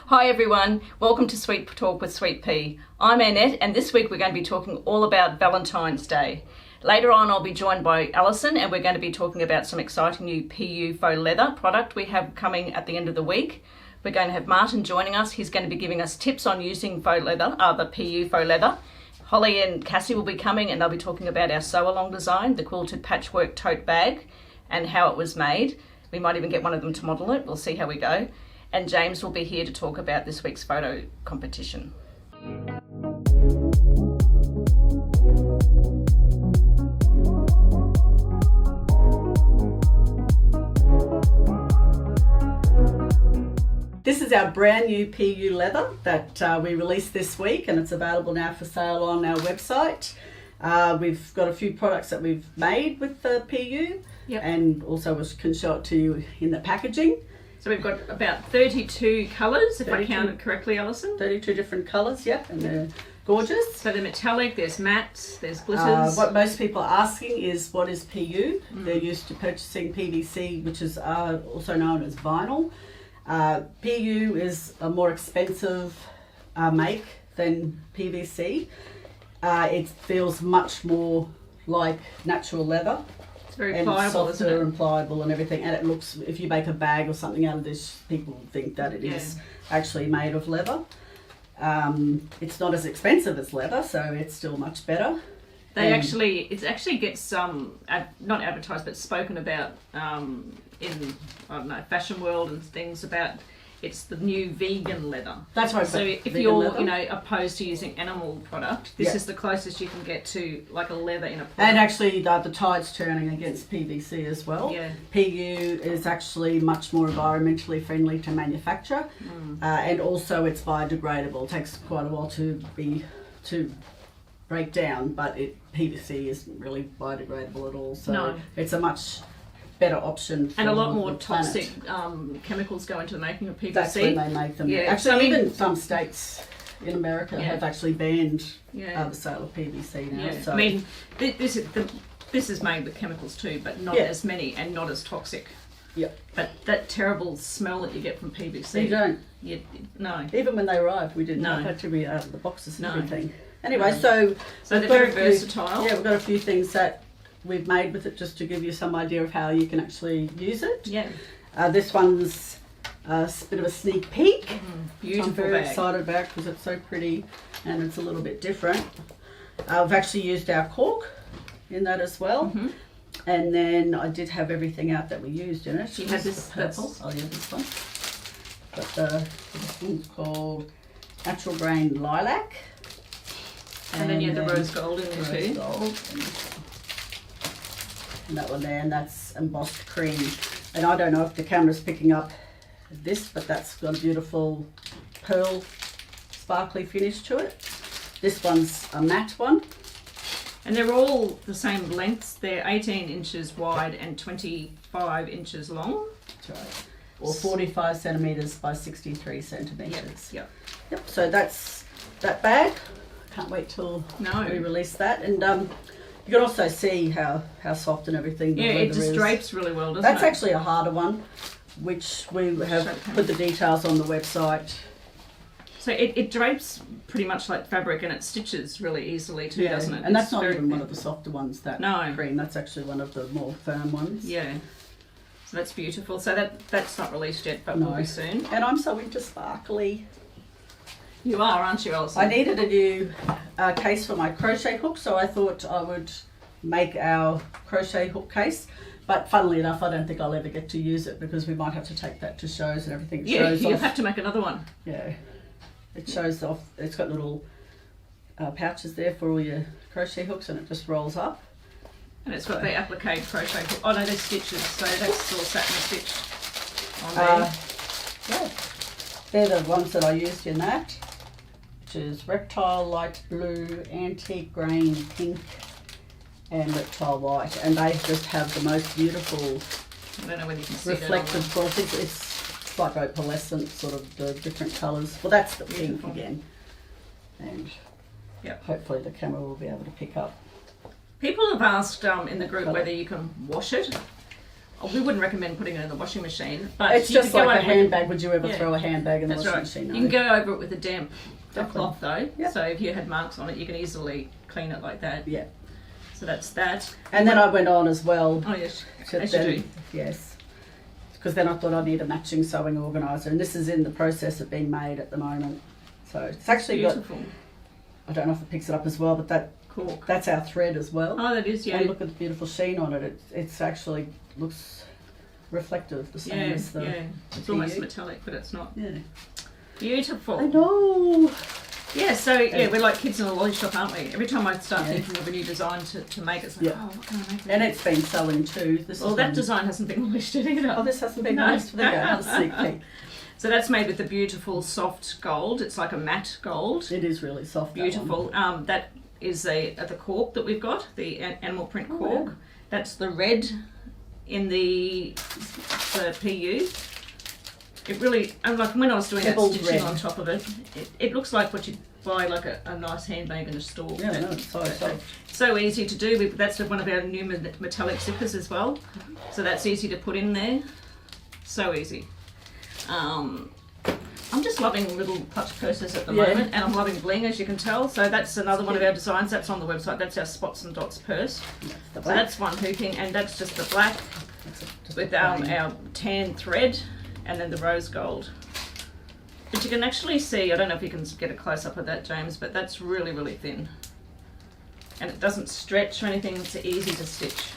Hi everyone, welcome to Sweet Talk with Swpea. I'm Annette and this week we're going to be talking all about Valentine's Day. Later on I'll be joined by Allison and we're going to be talking about some exciting new PU faux leather product we have coming at the end of the week. We're going to have Martin joining us. He's going to be giving us tips on using faux leather, the PU faux leather. Holly and Cassie will be coming and they'll be talking about our sew-along design, the quilted patchwork tote bag and how it was made. We might even get one of them to model it. We'll see how we go. And James will be here to talk about this week's photo competition. This is our brand new PU leather that we released this week, and it's available now for sale on our website. We've got a few products that we've made with the PU, and also we can show it to you in the packaging. So we've got about 32 colours, if I counted correctly, Alison. 32 different colours, and they're gorgeous. So they're metallic, there's mattes, there's glitters. What most people are asking is what is PU? They're used to purchasing PVC, which is also known as vinyl. PU is a more expensive make than PVC. It feels much more like natural leather. It's very pliable, isn't it? And pliable and everything, and it looks, if you make a bag or something out of this, people think that it is actually made of leather. It's not as expensive as leather, so it's still much better. It actually gets not advertised but spoken about in, I don't know, fashion world and things about it's the new vegan leather. That's right. So if you're opposed to using animal product, this is the closest you can get to like a leather in a product. And actually the tide's turning against PVC as well. Yeah. PU is actually much more environmentally friendly to manufacture, and also it's biodegradable. It takes quite a while to break down, but PVC isn't really biodegradable at all. So it's a much better option for and a lot more the toxic chemicals go into the making of PVC. That's when they make them. Actually, even some states in America have actually banned the sale of PVC now. So. I mean, this is made with chemicals too, but not as many and not as toxic. Yeah. But that terrible smell that you get from PVC. You don't. No. Even when they arrived, we didn't have to be out of the boxes and everything. Anyway, so they're very versatile. Yeah, we've got a few things that we've made with it just to give you some idea of how you can actually use it. Yeah. This one's a bit of a sneak peek. Beautiful I'm very excited about because it's so pretty and it's a little bit different. I've actually used our cork in that as well. And then I did have everything out that we used in it. You had this purple. This one. But this one's called Natural Grain Lilac. And then you had the rose gold in there too. Gold. And that one there, and that's embossed cream. And I don't know if the camera's picking up this, but that's got a beautiful pearl sparkly finish to it. This one's a matte one. And they're all the same lengths. They're 18 inches wide and 25 inches long. That's right. Or 45 centimetres by 63 centimetres. Yep. So that's that bag. Can't wait till we release that. And you can also see how soft and everything the leather it just is. Drapes really well, doesn't That's it? actually a harder one, which we have put the details on the website. So it drapes pretty much like fabric and it stitches really easily too, doesn't it? And that's not even one of the softer ones, that No. cream. That's actually one of the more firm ones. Yeah. So that's beautiful. So that's not released yet, but will be soon. And I'm so into sparkly. You are, aren't you, Alison? I needed a new case for my crochet hook, so I thought I would make our crochet hook case. But funnily enough, I don't think I'll ever get to use it because we might have to take that to shows and everything. You'll have to make another one. Yeah. It shows off. It's got little pouches there for all your crochet hooks, and it just rolls up. And it's got the applique crochet hook. Oh no, there's stitches, so that's still satin stitched on there. They're the ones that I used in that. Which is reptile light blue, antique grain pink, and reptile white, and they just have the most beautiful I don't know whether you can see reflective quality. It's like opalescent, sort of the different colours. Well, that's the pink again, and hopefully the camera will be able to pick up. People have asked in the group whether you can wash it. we wouldn't recommend putting it in the washing machine. But It's just like a handbag. Would you ever throw a handbag in the washing machine? No. You can go over it with a damp cloth though. Yeah. So if you had marks on it, you can easily clean it like that. Yeah. So that's that. And then I went on as well. Oh yes, as you do. Yes. Because then I thought I need a matching sewing organiser, and this is in the process of being made at the moment. So it's actually beautiful. I don't know if it picks it up as well, but that's our thread as well. Oh, that is, yeah. And look at the beautiful sheen on it. It's actually looks reflective, the same as the It's almost metallic, but it's not. Yeah. Beautiful. I know. Yeah, so we're like kids in a lolly shop, aren't we? Every time I start thinking of a new design to make, it's like, oh, what can I make? And it's been selling too. That design hasn't been listed either. Oh, this hasn't been listed. There you go. Another sneak peek. So that's made with the beautiful soft gold. It's like a matte gold. It is really soft. Beautiful. That is the cork that we've got, the animal print cork. Yeah. That's the red in the PU. It really, like when I was doing that stitching on top of it, it looks like what you'd buy like a nice handbag in a store. Yeah, no, it's so easy to do. That's one of our new metallic zippers as well. So that's easy to put in there. So easy. I'm just loving little clutch purses at the moment, and I'm loving bling, as you can tell. So that's another one of our designs. That's on the website. That's our spots and dots purse. So that's one hooping, and that's just the black with our tan thread, and then the rose gold. But you can actually see, I don't know if you can get a close up of that, James, but that's really, really thin. And it doesn't stretch or anything. It's easy to stitch.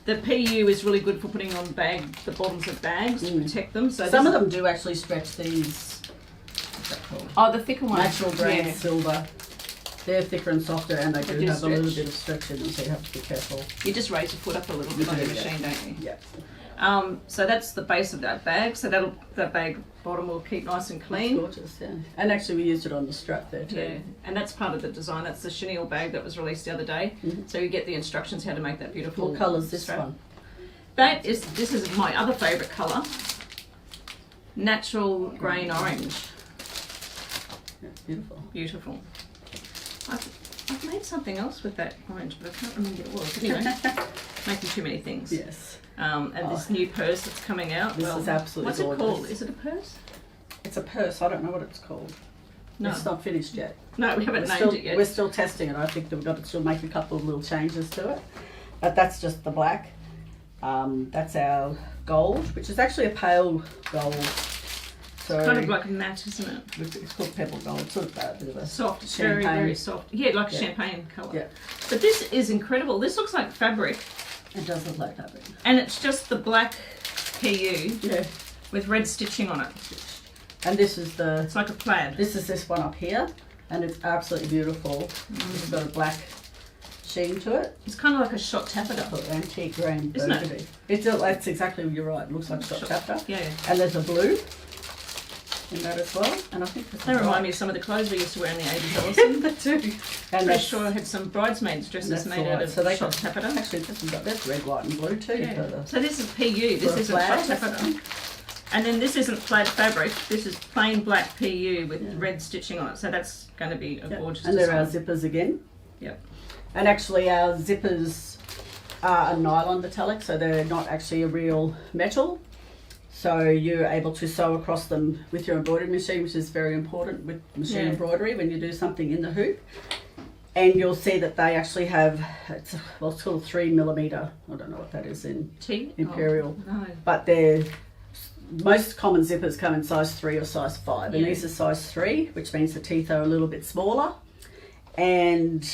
The PU is really good for putting on the bottoms of bags to protect them. So some of them do actually stretch these. What's that called? Oh, the thicker ones. Natural grade silver. They're thicker and softer, and they do have a little bit of stretch in them, so you have to be careful. You just raise your foot up a little bit on your machine, don't you? Yeah. So that's the base of that bag. So that bag bottom will keep nice and clean. That's gorgeous, yeah. And actually we used it on the strap there too. Yeah, and that's part of the design. That's the chenille bag that was released the other day. Mm-hmm. So you get the instructions how to make that beautiful. What colour is this strap. one? This is my other favourite colour. Natural grain orange. That's beautiful. Beautiful. I've made something else with that orange, but I can't remember what it was. Anyway, making too many things. Yes. And this new purse that's coming out. This is absolutely gorgeous. What's it called? Is it a purse? It's a purse. I don't know what it's called. No. It's not finished yet. No, we haven't named it yet. We're still testing it. I think that we've got to still make a couple of little changes to it. But that's just the black. That's our gold, which is actually a pale gold. So it's kind of like a matte, isn't it? It's called pebble gold. It's sort of a bit of a soft, very, very soft. Yeah, like a champagne colour. Yeah. But this is incredible. This looks like fabric. It does look like fabric. And it's just the black PU with red stitching on it. And this is it's like a plaid. This is this one up here, and it's absolutely beautiful. It's got a black sheen to it. It's kind of like a shot taffeta. Antique grain. Isn't it? That's exactly, you're right. It looks like shot taffeta. Yeah. And there's a blue in that as well. And I think they remind me of some of the clothes we used to wear in the 80s, Allison. They do. And pretty sure I had some bridesmaids dresses made out of shot taffeta. Actually, that's red, white and blue too. Yeah. So this is PU. This isn't shot taffeta. And then this isn't plaid fabric. This is plain black PU with red stitching on it. So that's going to be a gorgeous And design. there are our zippers again. Yep. And actually our zippers are a nylon metallic, so they're not actually a real metal. So you're able to sew across them with your embroidery machine, which is very important with machine embroidery when you do something in the hoop. And you'll see that they actually have, it's called 3mm. I don't know what that is in Imperial. Oh, no. But most common zippers come in size 3 or size 5. And these are size 3, which means the teeth are a little bit smaller. And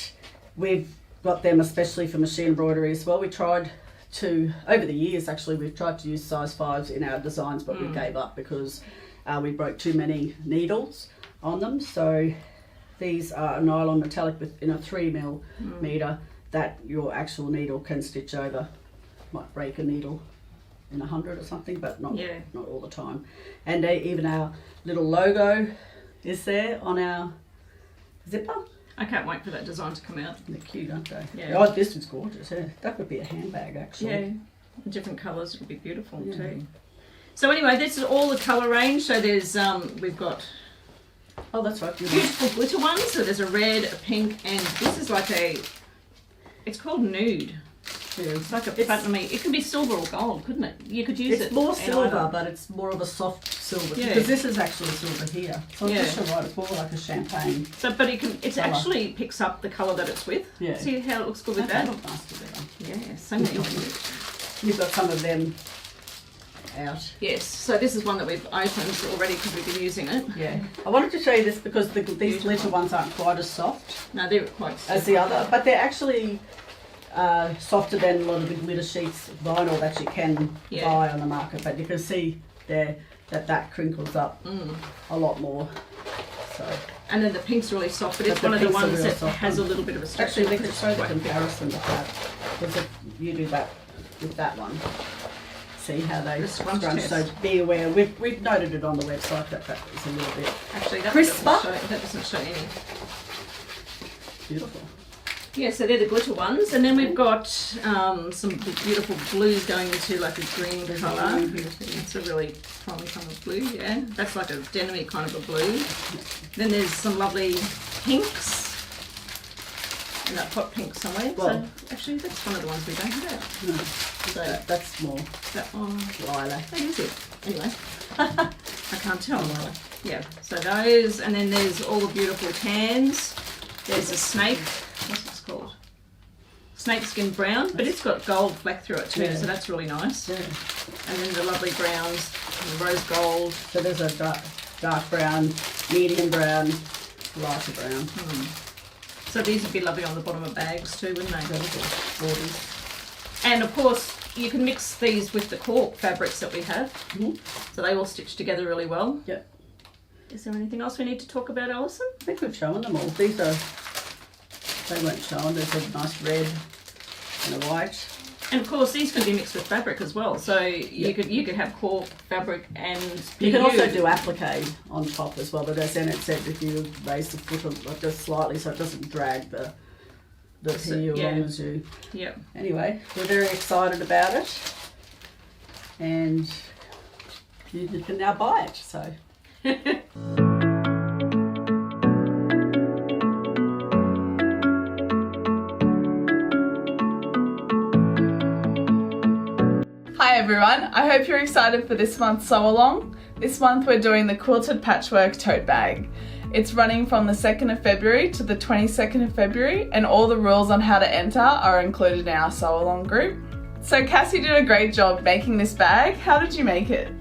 we've got them especially for machine embroidery as well. We tried to, over the years actually, we've tried to use size 5s in our designs, but we gave up because we broke too many needles on them. So these are a nylon metallic within a 3mm that your actual needle can stitch over. Might break a needle in 100 or something, but not all the time. And even our little logo is there on our zipper. I can't wait for that design to come out. They're cute, aren't they? Yeah. Oh, this is gorgeous. Yeah. That could be a handbag, actually. Yeah, different colours would be beautiful too. So anyway, this is all the colour range. So there's we've got that's right, beautiful glitter ones. So there's a red, a pink, and this is like it's called nude. It's like a platinum-y. It could be silver or gold, couldn't it? You could use it. It's more in silver, either. but it's more of a soft silver. Yeah. Because this is actually silver here. So Yeah. it's just right. It's more like a champagne. So, but it Colour. actually picks up the colour that it's with. Yeah. See how it looks good with That that? look nice together. Yeah, so many of them. You've got some of them out. Yes, so this is one that we've opened already because we've been using it. Yeah. I wanted to show you this because these Beautiful. glitter ones aren't quite as soft No, they're quite as the other, but they're actually softer than a lot of the glitter sheets vinyl that you can Yeah. buy on the market. But you can see there that crinkles up a lot more. So And then the pink's really soft, but it's But one the of the pinks are ones real that soft has a ones. little bit of a stretch. actually, we in it, could which show is the quite- comparison with that. Because if you do that with that one, see how they The scrunch scrunch. test. So be aware. We've noted it on the website that is a little bit Actually, that crisper. doesn't show any. beautiful. Yeah, so they're the glitter ones, and then we've got some beautiful blues going into like a green colour. It's a really fun kind of blue, yeah. That's like a denim-y kind of a blue. Then there's some lovely pinks. And that hot pink somewhere. Well- So actually, that's one of the ones we don't have. No, So that's more that one, lilac. that is it. Anyway, I can't tell. Yeah, so those, and then there's all the beautiful tans. There's a snake. What's this called? Snakeskin brown, but it's got gold fleck through it too, Yeah. so that's really nice. Yeah. And then the lovely browns, the rose gold. So there's a dark brown, medium brown, lighter brown. So these would be lovely on the bottom of bags too, wouldn't they? Borders. And of course, you can mix these with the cork fabrics that we have, so they all stitch together really well. Yep. Is there anything else we need to talk about, Alison? I think we've shown them all. These are, they weren't shown. There's a nice red and a white. And of course, these can be mixed with fabric as well. So you could have cork fabric and You can PU. also do applique on top as well, but as Annette said, if you raise the foot like just slightly so it doesn't drag the PU yeah. along as you. Yep. Anyway, we're very excited about it, and you can now buy it. So. Hi everyone, I hope you're excited for this month's sew along. This month we're doing the quilted patchwork tote bag. It's running from the 2nd of February to the 22nd of February, and all the rules on how to enter are included in our sew along group. So Cassie did a great job making this bag. How did you make it?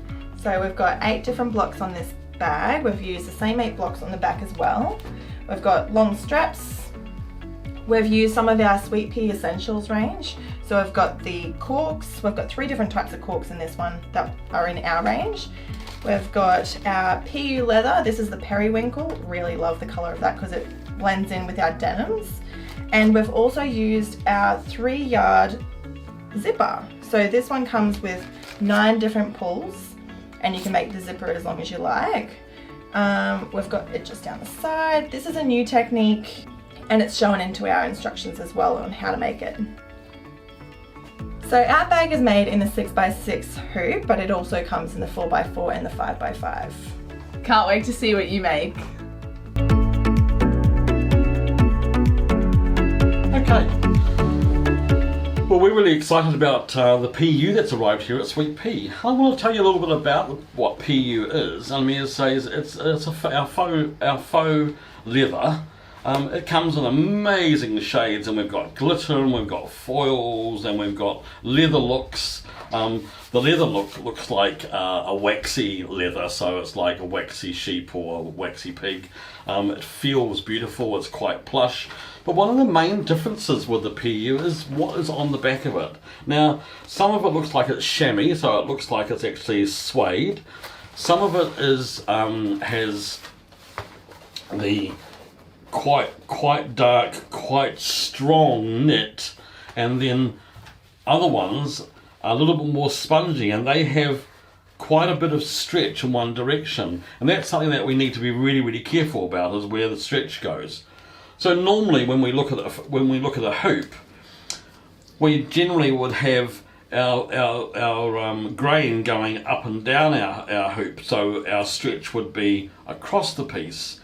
So we've got 8 different blocks on this bag. We've used the same 8 blocks on the back as well. We've got long straps. We've used some of our Swpea Essentials range. So we've got the corks. We've got 3 different types of corks in this one that are in our range. We've got our PU leather. This is the periwinkle. Really love the colour of that because it blends in with our denims. And we've also used our 3-yard zipper. So this one comes with 9 different pulls, and you can make the zipper as long as you like. We've got it just down the side. This is a new technique, and it's shown into our instructions as well on how to make it. So our bag is made in the 6x6 hoop, but it also comes in the 4x4 and the 5x5. Can't wait to see what you make. Okay. Well, we're really excited about the PU that's arrived here at Swpea. I want to tell you a little bit about what PU is. I mean, our faux leather. It comes in amazing shades, and we've got glitter, and we've got foils, and we've got leather looks. The leather looks like a waxy leather, so it's like a waxy sheep or a waxy pig. It feels beautiful, it's quite plush. But one of the main differences with the PU is what is on the back of it. Now, some of it looks like it's chamois, so it looks like it's actually suede. Some of it is has the quite dark, quite strong knit, and then other ones are a little bit more spongy, and they have quite a bit of stretch in one direction, and that's something that we need to be really, really careful about, is where the stretch goes. So normally when we look at a hoop, we generally would have our grain going up and down our hoop, so our stretch would be across the piece.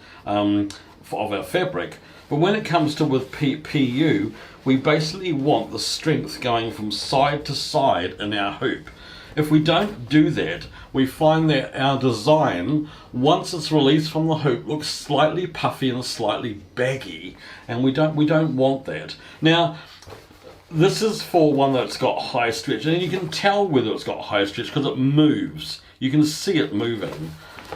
of our fabric. But when it comes to with PU, we basically want the strength going from side to side in our hoop. If we don't do that, we find that our design, once it's released from the hoop, looks slightly puffy and slightly baggy, and we don't want that. Now, this is for one that's got high stretch, and you can tell whether it's got high stretch because it moves. You can see it moving.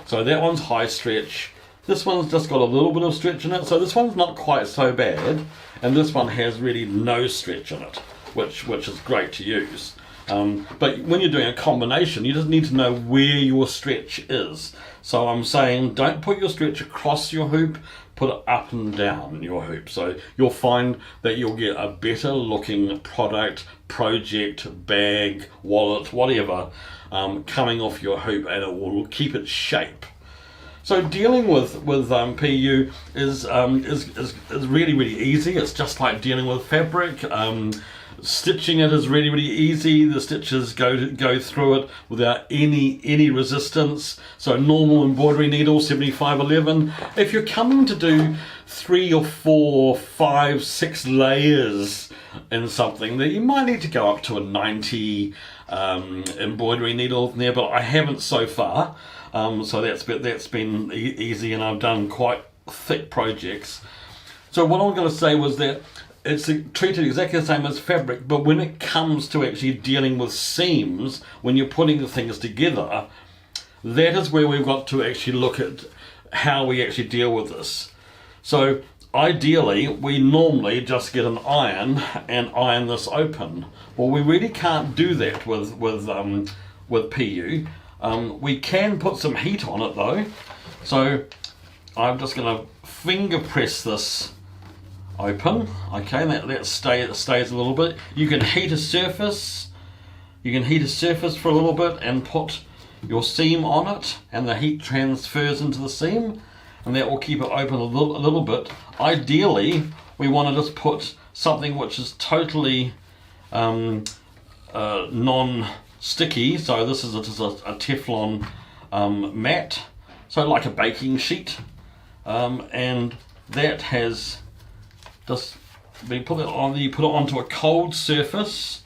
So that one's high stretch. This one's just got a little bit of stretch in it, so this one's not quite so bad, and this one has really no stretch in it, which is great to use. But when you're doing a combination, you just need to know where your stretch is. So I'm saying don't put your stretch across your hoop, put it up and down in your hoop. So you'll find that you'll get a better looking product, project, bag, wallet, whatever, coming off your hoop, and it will keep its shape. So dealing with PU is really, really easy. It's just like dealing with fabric. Stitching it is really, really easy. The stitches go through it without any resistance. So normal embroidery needle 7511. If you're coming to do 3 or 4, 5, 6 layers in something, that you might need to go up to a 90 embroidery needle there, but I haven't so far. So that's been easy, and I've done quite thick projects. So what I'm going to say was that it's treated exactly the same as fabric, but when it comes to actually dealing with seams, when you're putting the things together, that is where we've got to actually look at how we actually deal with this. So ideally, we normally just get an iron and iron this open. Well, we really can't do that with PU. We can put some heat on it though. So I'm just going to finger press this open. Okay, that stays a little bit. You can heat a surface. You can heat a surface for a little bit and put your seam on it, and the heat transfers into the seam, and that will keep it open a little bit. Ideally, we want to just put something which is totally non-sticky. So this is just a Teflon mat, so like a baking sheet, and that has just been put it on. You put it onto a cold surface,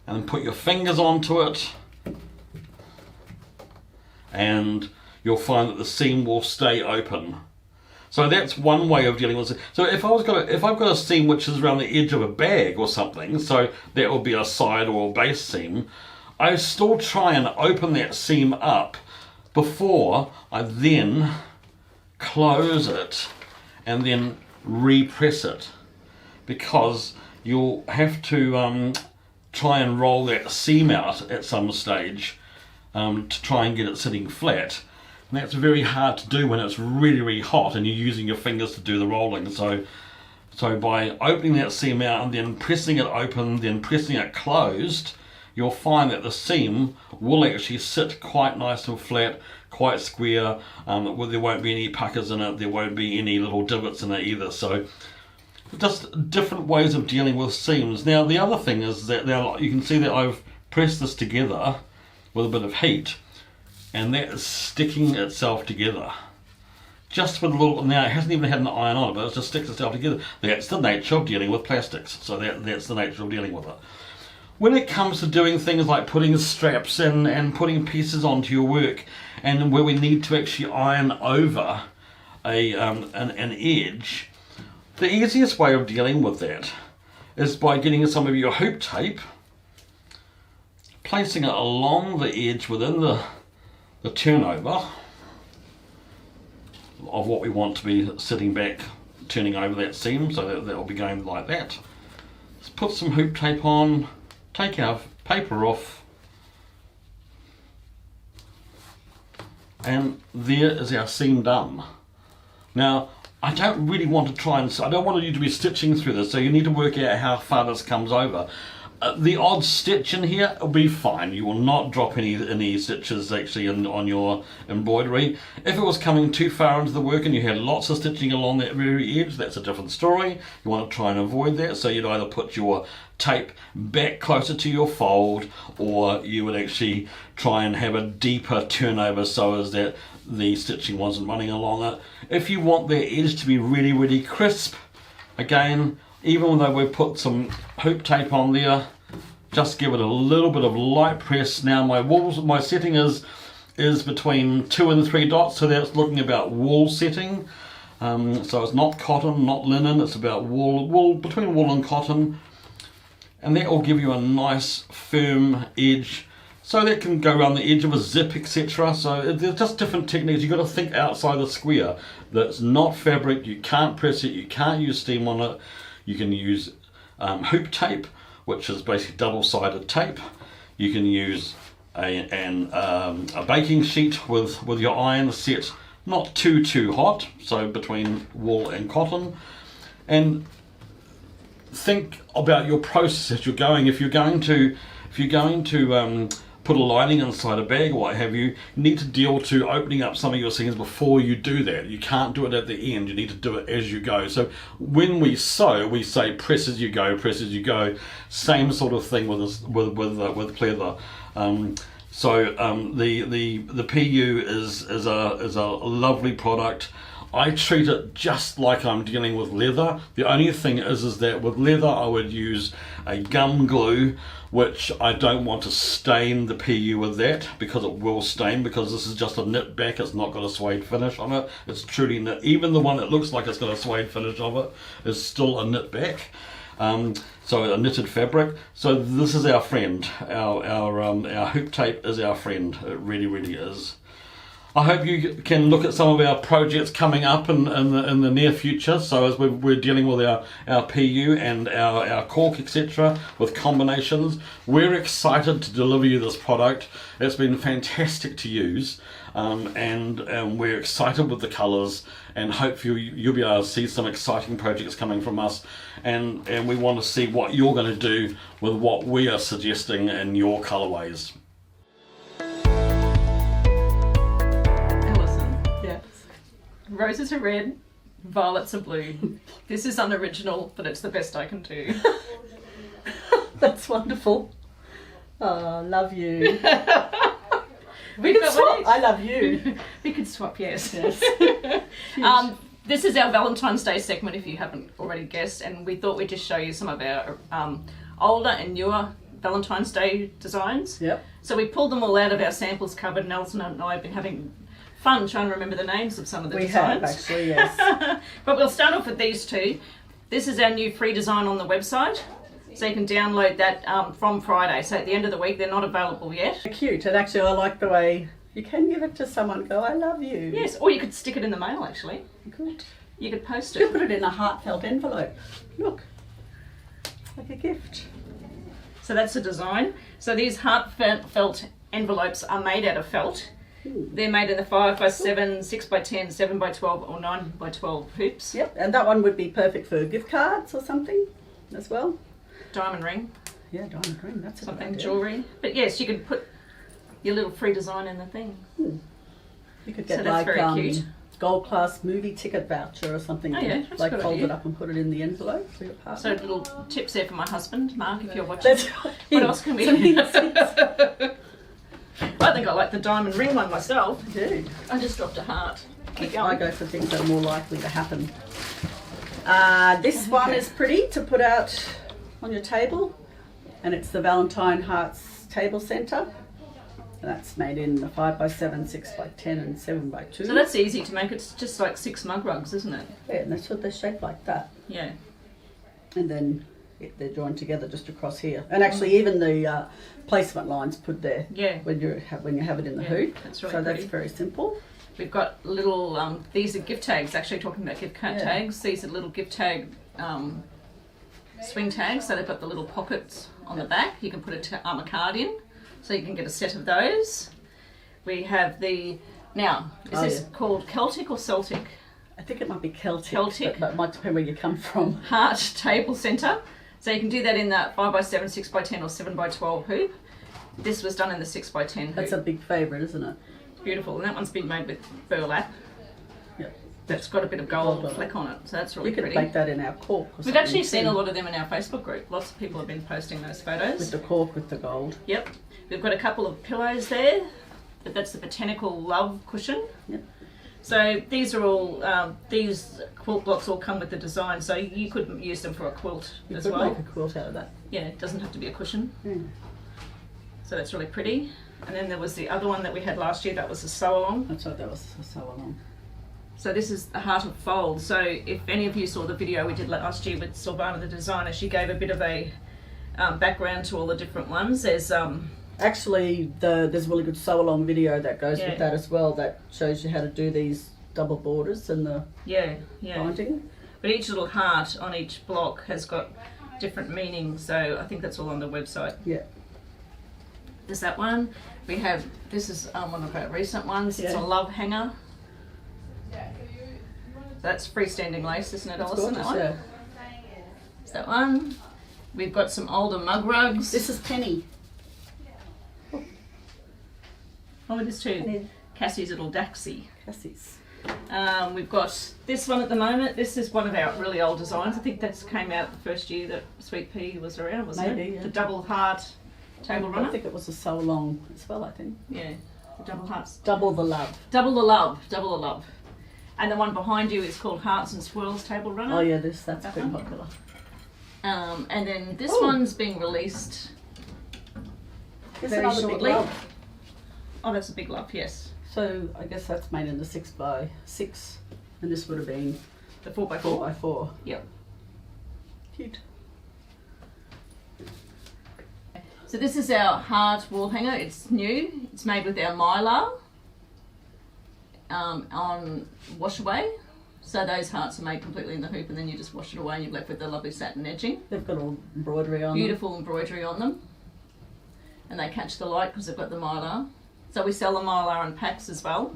and then put your fingers onto it, and you'll find that the seam will stay open. So that's one way of dealing with it. So if I've got a seam which is around the edge of a bag or something, so that will be a side or a base seam, I still try and open that seam up before I then close it and then repress it, because you'll have to try and roll that seam out at some stage to try and get it sitting flat. And that's very hard to do when it's really, really hot and you're using your fingers to do the rolling. So by opening that seam out and then pressing it open, then pressing it closed, you'll find that the seam will actually sit quite nice and flat, quite square. There won't be any puckers in it, there won't be any little divots in it either. So just different ways of dealing with seams. Now the other thing is that now you can see that I've pressed this together with a bit of heat, and that is sticking itself together. Just with a little, now it hasn't even had an iron on it, but it just sticks itself together. That's the nature of dealing with plastics. So that's the nature of dealing with it. When it comes to doing things like putting straps in and putting pieces onto your work, and where we need to actually iron over an edge, the easiest way of dealing with that is by getting some of your hoop tape, placing it along the edge within the turnover of what we want to be sitting back, turning over that seam, so that will be going like that. Let's put some hoop tape on, take our paper off, and there is our seam done. Now, I don't really want to try and, I don't want you to be stitching through this, so you need to work out how far this comes over. The odd stitch in here will be fine. You will not drop any stitches actually on your embroidery. If it was coming too far into the work and you had lots of stitching along that very edge, that's a different story. You want to try and avoid that, so you'd either put your tape back closer to your fold, or you would actually try and have a deeper turnover so as that the stitching wasn't running along it. If you want the edge to be really, really crisp, again, even though we've put some hoop tape on there, just give it a little bit of light press. Now my setting is between 2 and 3 dots, so that's looking about wool setting. So it's not cotton, not linen, it's about wool, between wool and cotton. And that will give you a nice firm edge. So that can go around the edge of a zip, etc. So there's just different techniques. You've got to think outside the square. That's not fabric, you can't press it, you can't use steam on it. You can use hoop tape, which is basically double-sided tape. You can use a baking sheet with your iron set not too hot, so between wool and cotton. And think about your process as you're going. If you're going to put a lining inside a bag or what have you, you need to deal to opening up some of your seams before you do that. You can't do it at the end, you need to do it as you go. So when we sew, we say press as you go, press as you go. Same sort of thing with pleather. The PU is a lovely product. I treat it just like I'm dealing with leather. The only thing is that with leather I would use a gum glue, which I don't want to stain the PU with that, because it will stain, because this is just a knit back, it's not got a suede finish on it. It's truly knit. Even the one that looks like it's got a suede finish of it is still a knit back. So a knitted fabric. So this is our friend. Our hoop tape is our friend. It really, really is. I hope you can look at some of our projects coming up in the near future. So as we're dealing with our PU and our cork, etc., with combinations, we're excited to deliver you this product. It's been fantastic to use, and we're excited with the colours, and hopefully you'll be able to see some exciting projects coming from us, and we want to see what you're going to do with what we are suggesting in your colourways. Roses are red, violets are blue. This is unoriginal, but it's the best I can do. That's wonderful. Oh, love you. We could swap. I love you. We could swap, yes. Yes. This is our Valentine's Day segment, if you haven't already guessed, and we thought we'd just show you some of our older and newer Valentine's Day designs. Yep. So we pulled them all out of our samples cupboard, and Allison and I have been having fun trying to remember the names of some of the designs. We have, actually, yes. But we'll start off with these two. This is our new free design on the website, so you can download that from Friday. So at the end of the week, they're not available yet. Cute, and actually I like the way you can give it to someone, go, I love you. Yes, or you could stick it in the mail, actually. Good. You could post You it. could put it in a heartfelt envelope. Look, like a gift. So that's the design. So these heartfelt envelopes are made out of felt. They're made in the 5x7, 6x10, 7x12 or 9x12 hoops. Yep, and that one would be perfect for gift cards or something as well. Diamond ring, Yeah, diamond ring, that's a good something, idea. jewellery. But yes, you could put your little free design in the thing. You could So get that's like very cute. gold class movie ticket voucher or something. Oh, yeah, that's a like good fold idea. it up and put it in the envelope for your partner. So little tips there for my husband, Mark, if you're watching. That's What else can we Some do? hints. I think I like the diamond ring one myself. I do. I just dropped a heart. Keep I going. go for things that are more likely to happen. This one is pretty to put out on your table, and it's the Valentine Hearts Table Centre. That's made in the 5x7, 6x10 and 7x2. So that's easy to make. It's just like 6 mug rugs, isn't it? Yeah, and that's what they're shaped like that. Yeah. And then they're joined together just across here. And actually even the placement lines put there Yeah. when you have it in the Yeah, hoop. that's really so pretty. that's very simple. We've got little, these are gift tags, actually talking about gift card Yeah. tags. These are little gift tag swing tags, so they've got the little pockets on the back. You can put a card in, so you can get a set of those. We have now, is this called Celtic or Celtic? I think it might be Celtic. Celtic. But it might depend where you come from. Heart Table Centre. So you can do that in the 5x7, 6x10 or 7x12 hoop. This was done in the 6x10 hoop. That's a big favourite, isn't it? Beautiful, and that one's been made with burlap. Yep. That's got a bit of gold Gold on it. fleck on it, so that's really You could pretty. make that in our cork. Or We've something actually seen too. a lot of them in our Facebook group. Lots of people have been posting those photos. With the cork with the gold. Yep. We've got a couple of pillows there. but that's the Botanical Love cushion. Yep. So these are all, these quilt blocks all come with the design, so you could use them for a quilt You as could well. make a quilt out of that. Yeah, it doesn't have to be a cushion. Mm. So that's really pretty. And then there was the other one that we had last year, that was the sew along. That's what that was so along. So this is the Heart of Fold. So if any of you saw the video we did last year with Silvana the designer, she gave a bit of a background to all the different ones. There's Actually, there's a really good sew along video that goes Yeah. with that as well, that shows you how to do these double borders and the yeah. binding. But each little heart on each block has got different meanings, so I think that's all on the website. Yeah. There's that one. We have, this is one of our recent ones. It's a Yeah. love hanger. That's freestanding lace, isn't it, It's Allison? gorgeous, That one? yeah. It's that one. We've got some older mug rugs. This is Penny. Oh, it is too. Cassie's little Daxi. Cassie's. We've got this one at the moment. This is one of our really old designs. I think that's came out the first year that Swpea was around, wasn't Maybe, it? yeah. The double heart table I runner. think it was a sew along as well, I think. Yeah, the double hearts. Double the love. Double the love, double the love. And the one behind you is called Hearts and Swirls Table Runner. Oh yeah, that's That been one? popular. And then this Ooh. one's being released Here's very another big shortly. love. Oh, that's a big love, yes. So I guess that's made in the 6x6, and this would have been The 4x4. 4x4. Yep. Cute. So this is our heart wall hanger. It's new. It's made with our mylar on wash away. So those hearts are made completely in the hoop, and then you just wash it away and you're left with the lovely satin edging. They've got all embroidery on Beautiful embroidery on them. And they catch the light because they've got the mylar. So we sell the mylar in packs as well.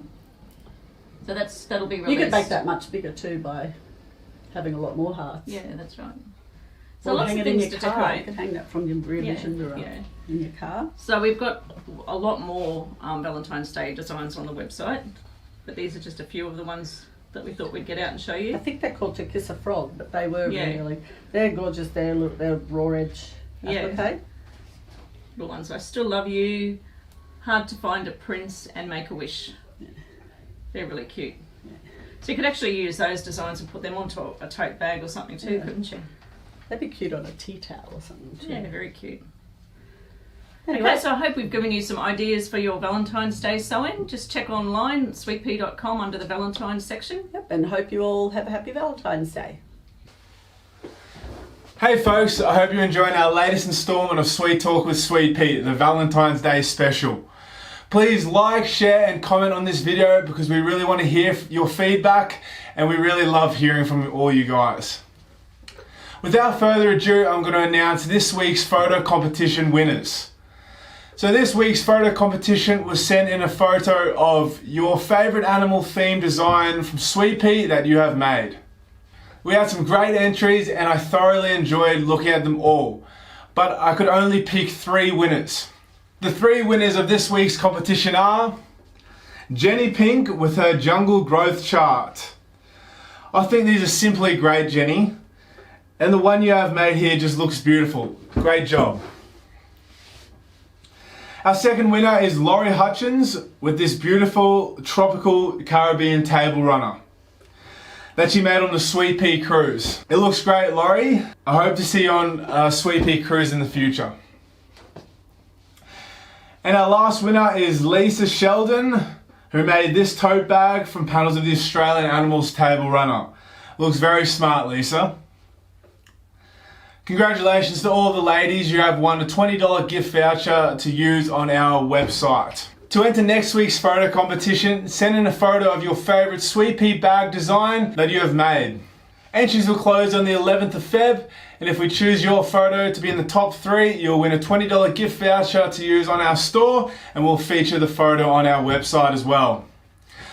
So that'll be them. released. You could make that much bigger too by having a lot more hearts. Yeah, that's right. So Or lots hang of it in things your to car. You decorate. could hang that from your rear Yeah, vision mirror yeah. in your car. So we've got a lot more Valentine's Day designs on the website, but these are just a few of the ones that we thought we'd get out and show I you. think they're called To Kiss a Frog, but they were Yeah. really, they're gorgeous. They're raw edge Yeah. applique. The ones I Still Love You, Hard to Find a Prince, and Make a Wish. They're really cute. So you could actually use those designs and put them onto a tote bag or something too, Yeah. couldn't you? They'd be cute on a tea towel or something too. Yeah, very cute. Anyway, Okay, so I hope we've given you some ideas for your Valentine's Day sewing. Just check online, swpea.com, under the Valentine's section. yep, and hope you all have a happy Valentine's Day. Hey folks, I hope you're enjoying our latest installment of Sweet Talk with Swpea, the Valentine's Day special. Please like, share and comment on this video because we really want to hear your feedback and we really love hearing from all you guys. Without further ado, I'm going to announce this week's photo competition winners. So this week's photo competition was sent in a photo of your favourite animal theme design from Swpea that you have made. We had some great entries and I thoroughly enjoyed looking at them all, but I could only pick 3 winners. The 3 winners of this week's competition are Jenny Pink with her jungle growth chart. I think these are simply great, Jenny, and the one you have made here just looks beautiful. Great job. Our second winner is Laurie Hutchins with this beautiful tropical Caribbean table runner that she made on the Swpea cruise. It looks great, Laurie. I hope to see you on a Swpea cruise in the future. And our last winner is Lisa Sheldon, who made this tote bag from panels of the Australian Animals table runner. Looks very smart, Lisa. Congratulations to all the ladies. You have won a $20 gift voucher to use on our website. To enter next week's photo competition, send in a photo of your favourite Swpea bag design that you have made. Entries will close on the 11th of Feb, and if we choose your photo to be in the top 3, you'll win a $20 gift voucher to use on our store, and we'll feature the photo on our website as well.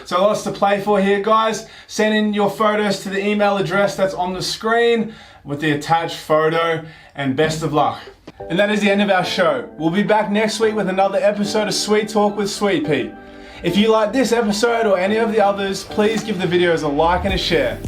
So lots to play for here, guys. Send in your photos to the email address that's on the screen with the attached photo, and best of luck. And that is the end of our show. We'll be back next week with another episode of Sweet Talk with Swpea. If you like this episode or any of the others, please give the videos a like and a share.